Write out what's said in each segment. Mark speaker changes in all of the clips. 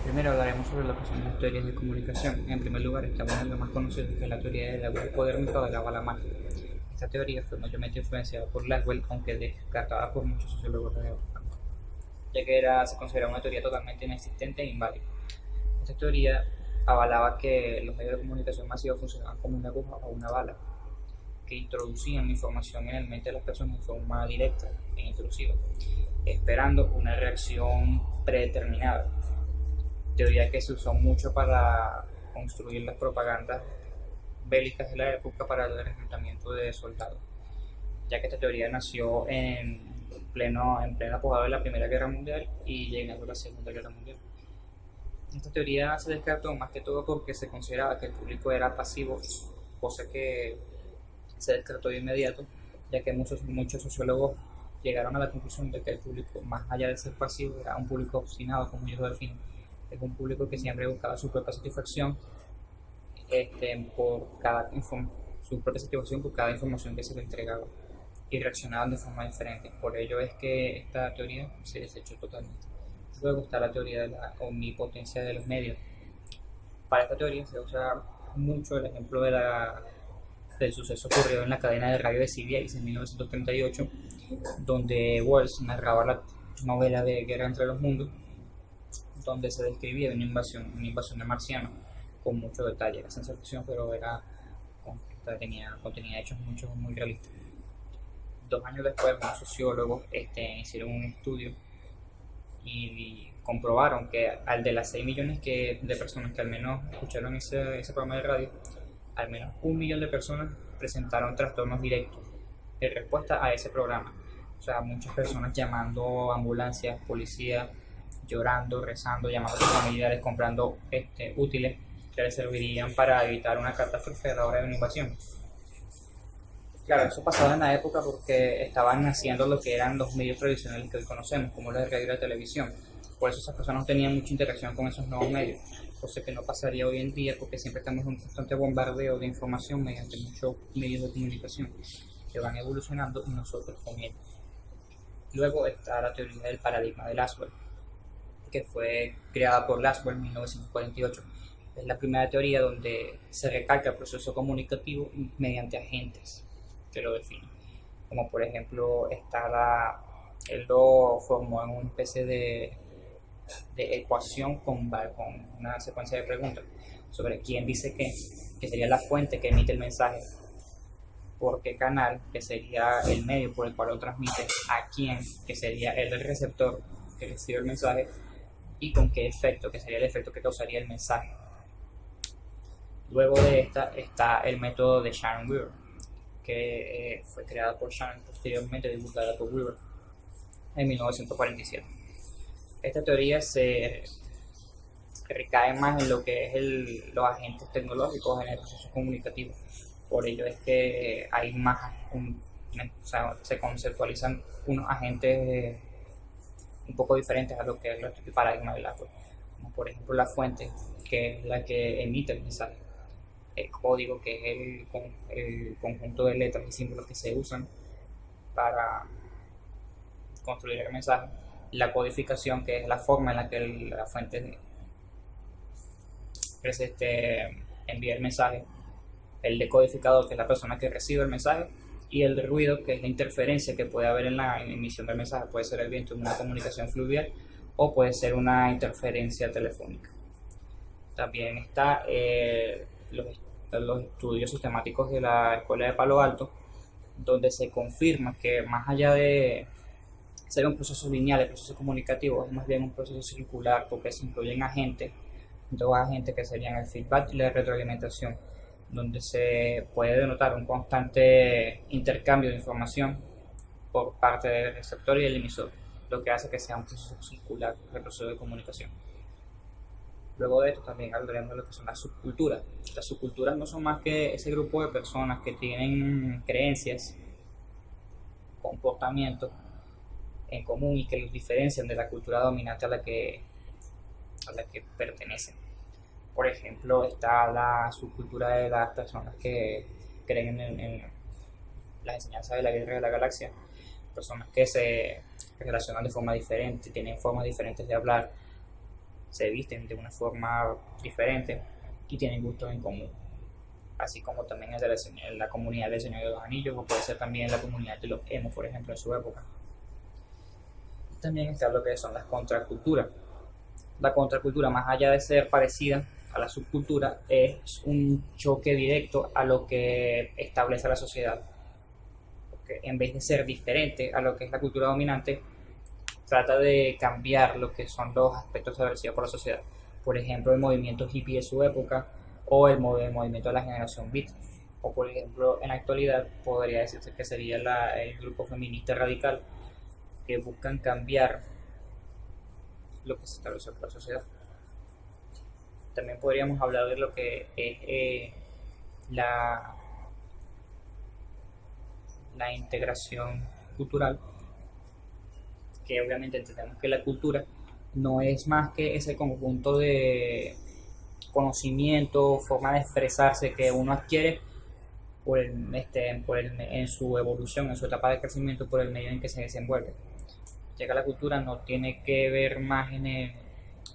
Speaker 1: Primero hablaremos sobre lo que son las teorías de comunicación. En primer lugar, está una de las más conocidas, que es la teoría del poder de la bala mágica. Esta teoría fue mayormente influenciada por Laswell, aunque descartada por muchos sociólogos de la época, ya que se consideraba una teoría totalmente inexistente e inválida. Esta teoría avalaba que los medios de comunicación masivos funcionaban como una aguja o una bala, que introducían información en el mente de las personas de forma directa e intrusiva, esperando una reacción predeterminada. Teoría que se usó mucho para construir las propagandas bélicas de la época para el reclutamiento de soldados, ya que esta teoría nació en plena apogeo de la Primera Guerra Mundial y llegando a la Segunda Guerra Mundial. Esta teoría se descartó más que todo porque se consideraba que el público era pasivo, cosa que se descartó de inmediato, ya que muchos sociólogos llegaron a la conclusión de que el público, más allá de ser pasivo, era un público obstinado, como ellos lo definen. Es un público que siempre buscaba su propia satisfacción su propia satisfacción por cada información que se le entregaba y reaccionaban de forma diferente. Por ello es que esta teoría se desechó totalmente. Luego está la teoría de la omnipotencia de los medios. Para esta teoría se usa mucho el ejemplo del suceso ocurrido en la cadena de radio de CBS en 1938, donde Wells narraba la novela de Guerra entre los Mundos, donde se describía una invasión de marcianos con mucho detalle. Era ciencia ficción, pero contenía hechos muy realistas. 2 años después, unos sociólogos hicieron un estudio y comprobaron que al de las 6 millones de personas que al menos escucharon ese programa de radio, al menos 1 millón de personas presentaron trastornos directos en respuesta a ese programa. O sea, muchas personas llamando a ambulancias, policía, llorando, rezando, llamando a sus familiares, comprando útiles que les servirían para evitar una catástrofe a la hora de una invasión. Claro, eso pasaba en la época porque estaban naciendo lo que eran los medios tradicionales que hoy conocemos, como la radio y la televisión. Por eso esas personas no tenían mucha interacción con esos nuevos medios, cosa que no pasaría hoy en día porque siempre estamos en un constante bombardeo de información mediante muchos medios de comunicación que van evolucionando y nosotros con ellos. Luego está la teoría del paradigma de Laswell, que fue creada por Laswell en 1948. Es la primera teoría donde se recalca el proceso comunicativo mediante agentes que lo definen. Como por ejemplo, él lo formó en una especie de ecuación con una secuencia de preguntas sobre quién dice qué, que sería la fuente que emite el mensaje, por qué canal, que sería el medio por el cual lo transmite, a quién, que sería el receptor que recibe el mensaje, y con qué efecto, que sería el efecto que causaría el mensaje. Luego de esta está el método de Shannon-Weaver, que fue creado por Shannon, posteriormente divulgada por Weaver en 1947. Esta teoría se recae más en lo que es los agentes tecnológicos en el proceso comunicativo. Por ello es que hay se conceptualizan unos agentes un poco diferentes a lo que es el paradigma del Laswell, como por ejemplo la fuente, que es la que emite el mensaje, el código, que es el conjunto de letras y símbolos que se usan para construir el mensaje, la codificación, que es la forma en la que la fuente envía el mensaje, el decodificador, que es la persona que recibe el mensaje, y el ruido, que es la interferencia que puede haber en la emisión del mensaje. Puede ser el viento en una comunicación fluvial o puede ser una interferencia telefónica. También está los estudios sistemáticos de la Escuela de Palo Alto, donde se confirma que más allá de ser un proceso lineal, el proceso comunicativo es más bien un proceso circular, porque se incluyen dos agentes que serían el feedback y la retroalimentación, donde se puede denotar un constante intercambio de información por parte del receptor y el emisor, lo que hace que sea un proceso circular el proceso de comunicación. Luego de esto también hablaremos de lo que son las subculturas. Las subculturas no son más que ese grupo de personas que tienen creencias, comportamientos en común y que los diferencian de la cultura dominante a la que pertenecen. Por ejemplo, está la subcultura de las personas que creen en las enseñanzas de la Guerra de la Galaxia, personas que se relacionan de forma diferente, tienen formas diferentes de hablar, se visten de una forma diferente y tienen gustos en común, así como también es de la comunidad del Señor de los Anillos, o puede ser también la comunidad de los emo, por ejemplo, en su época. También está lo que son las contraculturas. La contracultura, más allá de ser parecida a la subcultura, es un choque directo a lo que establece la sociedad. Porque en vez de ser diferente a lo que es la cultura dominante, trata de cambiar lo que son los aspectos establecidos por la sociedad. Por ejemplo, el movimiento hippie de su época o el movimiento de la generación beat. O por ejemplo, en la actualidad podría decirse que sería el grupo feminista radical, que buscan cambiar lo que se estableció por la sociedad. También podríamos hablar de lo que es la, la integración cultural, que obviamente entendemos que la cultura no es más que ese conjunto de conocimiento, forma de expresarse que uno adquiere en su evolución, en su etapa de crecimiento, por el medio en que se desenvuelve. Ya que la cultura no tiene que ver más en el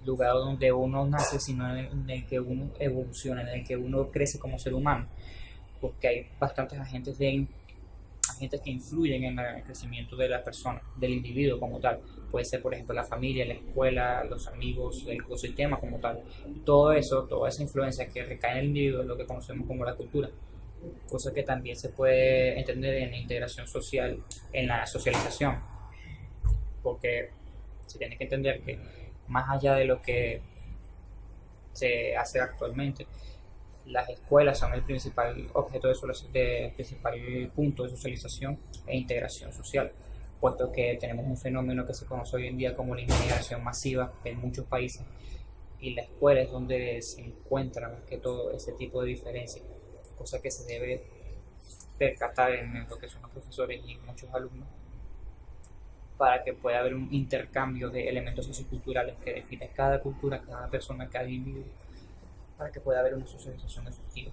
Speaker 1: lugar donde uno nace, sino en el que uno evoluciona, en el que uno crece como ser humano, porque hay bastantes agentes que influyen en el crecimiento de la persona, del individuo como tal. Puede ser, por ejemplo, la familia, la escuela, los amigos, el ecosistema como tal. Todo eso, toda esa influencia que recae en el individuo es lo que conocemos como la cultura. Cosa que también se puede entender en la integración social, en la socialización. Porque se tiene que entender que más allá de lo que se hace actualmente, las escuelas son el principal objeto principal punto de socialización e integración social, puesto que tenemos un fenómeno que se conoce hoy en día como la inmigración masiva en muchos países, y la escuela es donde se encuentra más que todo ese tipo de diferencias, cosa que se debe percatar en lo que son los profesores y muchos alumnos, para que pueda haber un intercambio de elementos socioculturales que define cada cultura, cada persona, cada individuo, para que pueda haber una socialización efectiva.